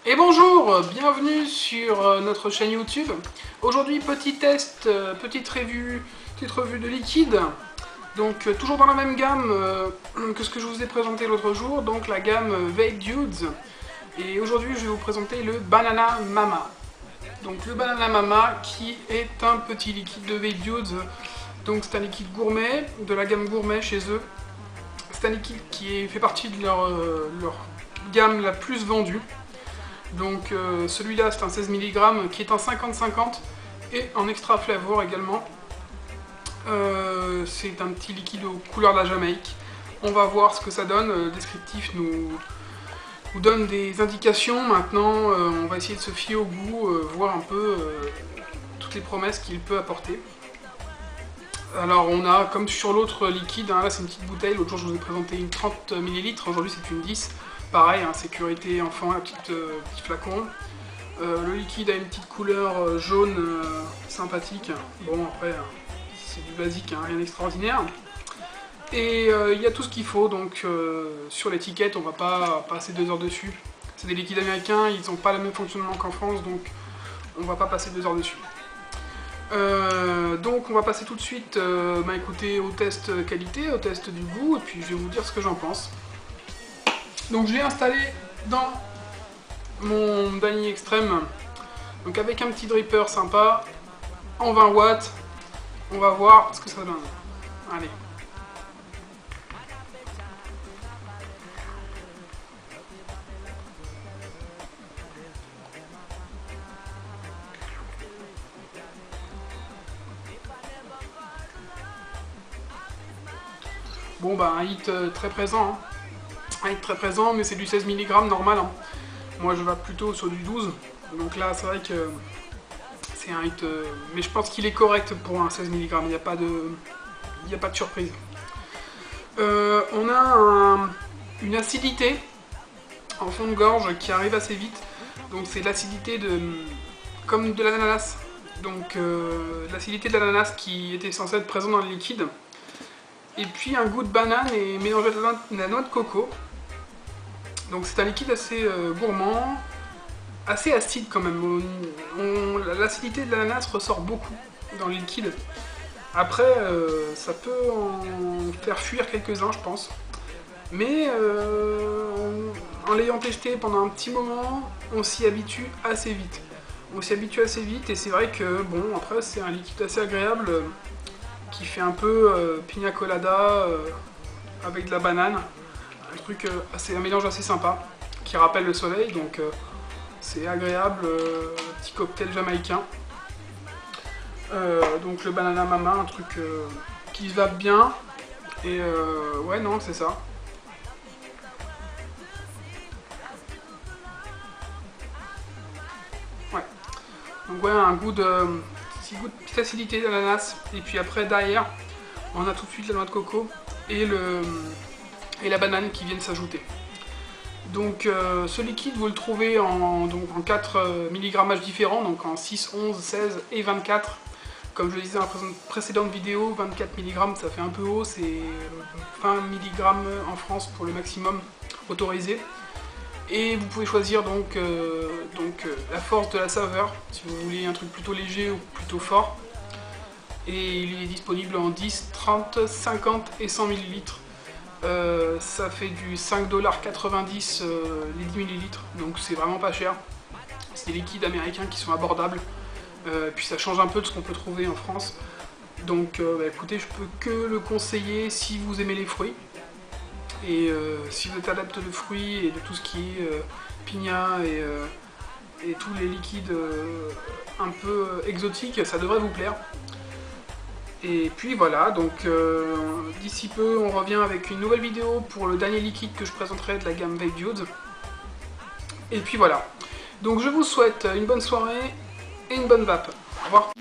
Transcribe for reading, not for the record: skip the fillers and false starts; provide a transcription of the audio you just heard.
Et bonjour, bienvenue sur notre chaîne YouTube. Aujourd'hui, petit test, petite revue de liquide. Donc toujours dans la même gamme que ce que je vous ai présenté l'autre jour, donc la gamme Vape Dudes. Et aujourd'hui, je vais vous présenter le Banana Mama. Donc le Banana Mama qui est un petit liquide de Vape Dudes. Donc c'est un liquide gourmet, de la gamme gourmet chez eux. C'est un liquide qui fait partie de leur gamme la plus vendue. Donc celui-là c'est un 16 mg qui est en 50-50 et en extra flavor également. C'est un petit liquide aux couleurs de la Jamaïque. On va voir ce que ça donne. Le descriptif nous donne des indications. Maintenant on va essayer de se fier au goût, voir un peu toutes les promesses qu'il peut apporter. Alors on a, comme sur l'autre liquide, hein, là c'est une petite bouteille, l'autre jour je vous ai présenté une 30 ml, aujourd'hui c'est une 10. Pareil, hein, sécurité enfant, un petit flacon. Le liquide a une petite couleur jaune sympathique. Bon après, c'est du basique, hein, rien d'extraordinaire. Et il y a tout ce qu'il faut, donc sur l'étiquette on va pas passer 2 heures dessus. C'est des liquides américains, ils n'ont pas le même fonctionnement qu'en France, donc on va pas passer 2 heures dessus. Donc on va passer tout de suite écoutez, au test qualité, au test du goût, et puis je vais vous dire ce que j'en pense. Donc je l'ai installé dans mon Dany Extreme, donc avec un petit dripper sympa, en 20 watts, on va voir ce que ça donne. Allez. Bon bah un hit très présent, hein. Un hit très présent, mais c'est du 16 mg normal, hein. Moi je vais plutôt sur du 12, donc là c'est vrai que c'est un hit, mais je pense qu'il est correct pour un 16 mg, il n'y a pas de surprise. On a une acidité en fond de gorge qui arrive assez vite, donc c'est l'acidité comme de l'ananas, donc l'acidité de l'ananas qui était censée être présente dans le liquide. Et puis un goût de banane et mélangé de la noix de coco. Donc c'est un liquide assez gourmand, assez acide quand même. L'acidité de l'ananas ressort beaucoup dans le liquide. Après, ça peut en faire fuir quelques-uns, je pense. Mais en l'ayant testé pendant un petit moment, on s'y habitue assez vite. Et c'est vrai que, bon, après c'est un liquide assez agréable qui fait un peu pina colada avec de la banane. Un mélange assez sympa qui rappelle le soleil, donc c'est agréable, petit cocktail jamaïcain. Donc le Banana Mama, un truc qui va bien, et ouais non c'est ça. Ouais, donc ouais un goût de petite acidité d'ananas, et puis après derrière on a tout de suite la noix de coco et la banane qui viennent s'ajouter. Donc ce liquide vous le trouvez en 4 mg différents, donc en 6, 11, 16 et 24. Comme je le disais dans la précédente vidéo, 24 mg ça fait un peu haut, c'est 20 mg en France pour le maximum autorisé. Et vous pouvez choisir donc la force de la saveur, si vous voulez un truc plutôt léger ou plutôt fort. Et il est disponible en 10, 30, 50 et 100 ml. Ça fait du 5,90$ les 10 ml, donc c'est vraiment pas cher. C'est des liquides américains qui sont abordables. Puis ça change un peu de ce qu'on peut trouver en France. Donc écoutez, je peux que le conseiller si vous aimez les fruits. Et si vous êtes adepte de fruits et de tout ce qui est piña et tous les liquides un peu exotiques, ça devrait vous plaire. Et puis voilà, donc d'ici peu on revient avec une nouvelle vidéo pour le dernier liquide que je présenterai de la gamme Vape Dudes. Et puis voilà, donc je vous souhaite une bonne soirée et une bonne vape. Au revoir.